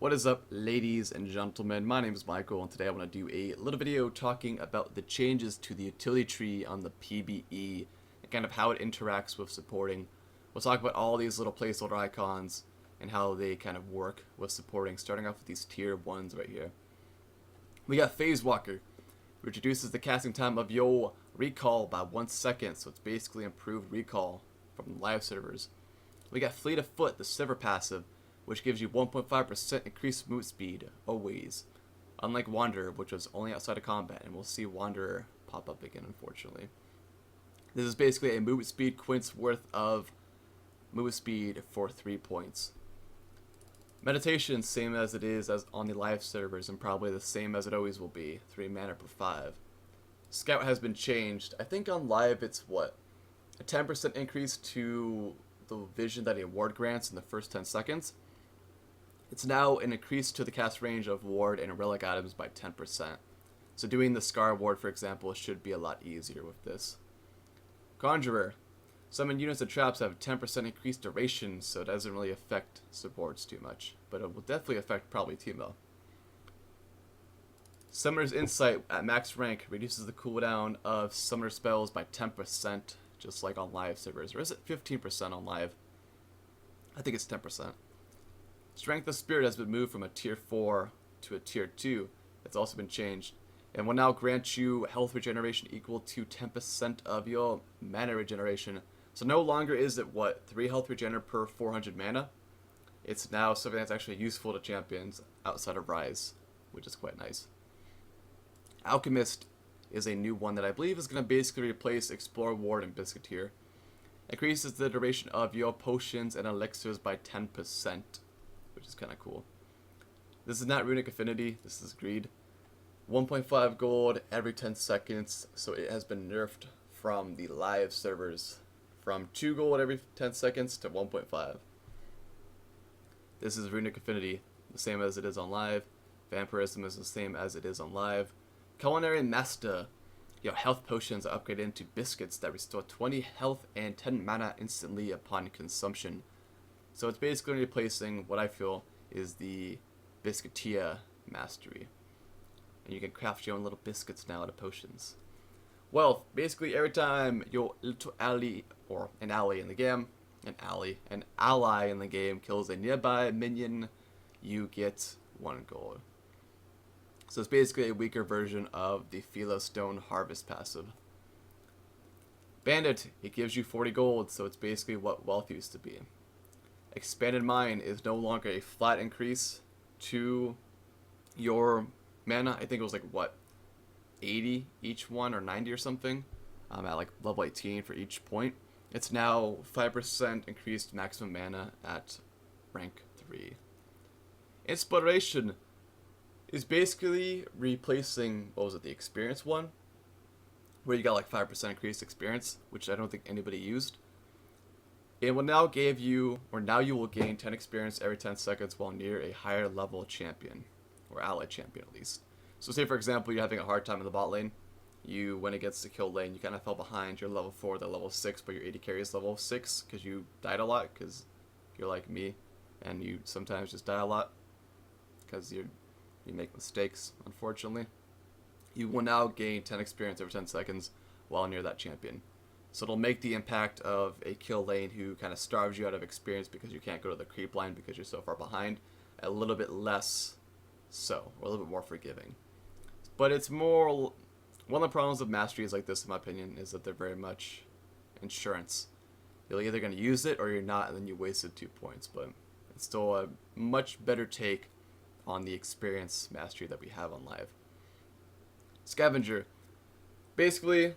What is up, ladies and gentlemen? My name is Michael, and today I want to do a little video talking about the changes to the utility tree on the PBE and kind of how it interacts with supporting. We'll talk about all these little placeholder icons and how they kind of work with supporting, starting off with these tier 1s right here. We got Phase Walker, which reduces the casting time of your recall by 1 second, so it's basically improved recall from live servers. We got Fleet of Foot, the Silver passive, which gives you 1.5% increased move speed, always. Unlike Wanderer, which was only outside of combat, and we'll see Wanderer pop up again, unfortunately. This is basically a move speed quint's worth of move speed for 3 points. Meditation, same as it is as on the live servers, and probably the same as it always will be, 3 mana per 5. Scout has been changed. I think on live it's what? A 10% increase to the vision that a ward grants in the first 10 seconds. It's now an increase to the cast range of ward and relic items by 10%. So doing the Scar ward, for example, should be a lot easier with this. Conjurer. Summon units and traps have 10% increased duration, so it doesn't really affect supports too much. But it will definitely affect probably Teemo. Summoner's Insight at max rank reduces the cooldown of summoner spells by 10%, just like on live servers. Or is it 15% on live? I think it's 10%. Strength of Spirit has been moved from a tier 4 to a tier 2. It's also been changed. And will now grant you health regeneration equal to 10% of your mana regeneration. So no longer is it, 3 health regen per 400 mana? It's now something that's actually useful to champions outside of Ryze, which is quite nice. Alchemist is a new one that I believe is going to basically replace Explorer Ward and Biscuiteer. Increases the duration of your potions and elixirs by 10%. Which is kind of cool. This is not Runic Affinity, this is Greed. 1.5 gold every 10 seconds, so it has been nerfed from the live servers. From 2 gold every 10 seconds to 1.5. This is Runic Affinity, the same as it is on live. Vampirism is the same as it is on live. Culinary Master. Your health potions are upgraded into biscuits that restore 20 health and 10 mana instantly upon consumption. So it's basically replacing what I feel is the Biscuiteer Mastery. And you can craft your own little biscuits now out of potions. Wealth, basically every time your little ally, or an ally in the game, an ally in the game kills a nearby minion, you get 1 gold. So it's basically a weaker version of the Philostone Harvest passive. Bandit, it gives you 40 gold, so it's basically what Wealth used to be. Expanded Mind is no longer a flat increase to your mana. I think it was like, 80 each one or 90 or something at like level 18 for each point. It's now 5% increased maximum mana at rank 3. Inspiration is basically replacing, the experience one, where you got like 5% increased experience, which I don't think anybody used. It will now now you will gain 10 experience every 10 seconds while near a higher level champion, or allied champion at least. So say for example you're having a hard time in the bot lane, you went against the kill lane, you kind of fell behind, you're level 4, they're level 6, but your AD carry is level 6 because you died a lot, because you're like me, and you sometimes just die a lot, because you make mistakes, unfortunately. You will now gain 10 experience every 10 seconds while near that champion. So it'll make the impact of a kill lane who kind of starves you out of experience because you can't go to the creep line because you're so far behind a little bit less so, or a little bit more forgiving. But it's more, one of the problems of Masteries like this in my opinion is that they're very much insurance. You're either going to use it or you're not, and then you wasted 2 points, but it's still a much better take on the experience mastery that we have on live. Scavenger. Basically,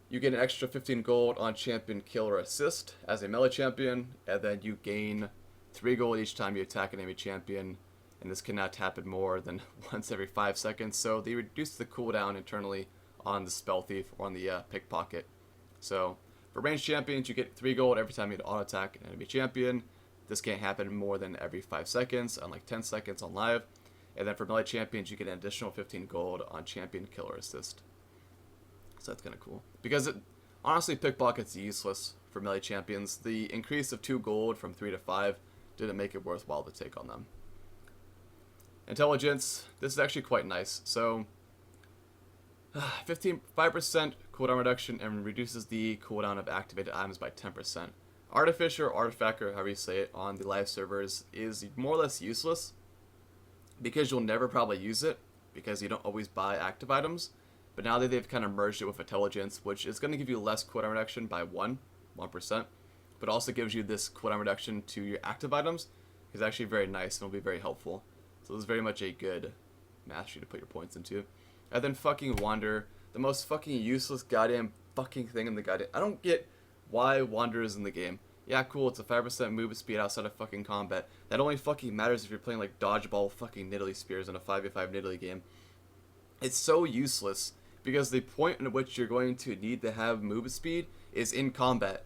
you get an extra 15 gold on champion kill or assist as a melee champion, and then you gain 3 gold each time you attack an enemy champion, and this cannot happen more than once every 5 seconds, so they reduce the cooldown internally on the Spell Thief or on the Pickpocket. So, for ranged champions, you get 3 gold every time you auto attack an enemy champion. This can't happen more than every 5 seconds, unlike 10 seconds on live. And then for melee champions, you get an additional 15 gold on champion kill or assist. So that's kind of cool. Because honestly, Pickpocket's useless for melee champions. The increase of 2 gold from 3 to 5 didn't make it worthwhile to take on them. Intelligence, this is actually quite nice. So, 5% cooldown reduction and reduces the cooldown of activated items by 10%. Artificer or Artifact, or however you say it, on the live servers is more or less useless because you'll never probably use it because you don't always buy active items. But now that they've kind of merged it with Intelligence, which is going to give you less cooldown reduction by 1%, but also gives you this cooldown reduction to your active items, is actually very nice and will be very helpful. So this is very much a good mastery to put your points into. And then fucking Wander, the most fucking useless goddamn fucking thing in the goddamn... I don't get why Wander is in the game. Yeah, cool, it's a 5% movement speed outside of fucking combat. That only fucking matters if you're playing like dodgeball fucking Nidalee Spears in a 5v5 Nidalee game. It's so useless because the point in which you're going to need to have movement speed is in combat,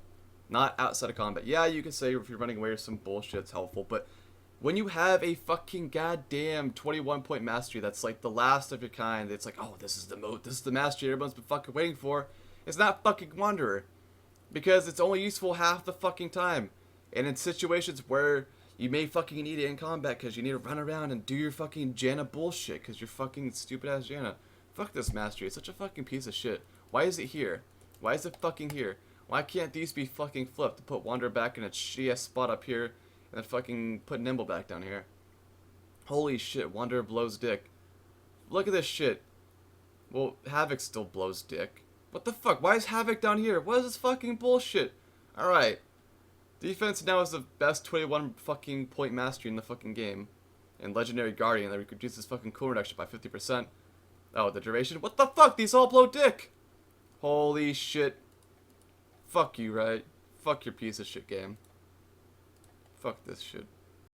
not outside of combat. Yeah, you can say if you're running away or some bullshit, it's helpful, but when you have a fucking goddamn 21-point mastery that's like the last of your kind, it's like, oh, this is the mastery everyone's been fucking waiting for. It's not fucking Wanderer, because it's only useful half the fucking time, and in situations where you may fucking need it in combat because you need to run around and do your fucking Janna bullshit because you're fucking stupid ass Janna. Fuck this mastery. It's such a fucking piece of shit. Why is it here? Why is it fucking here? Why can't these be fucking flipped to put Wanderer back in its shitty ass spot up here and then fucking put Nimble back down here? Holy shit, Wanderer blows dick. Look at this shit. Well, Havoc still blows dick. What the fuck? Why is Havoc down here? What is this fucking bullshit? Alright. Defense now is the best 21 fucking point mastery in the fucking game. And Legendary Guardian that reduces fucking cooldown reduction by 50%. Oh, the duration? What the fuck? These all blow dick! Holy shit. Fuck you, right? Fuck your piece of shit game. Fuck this shit.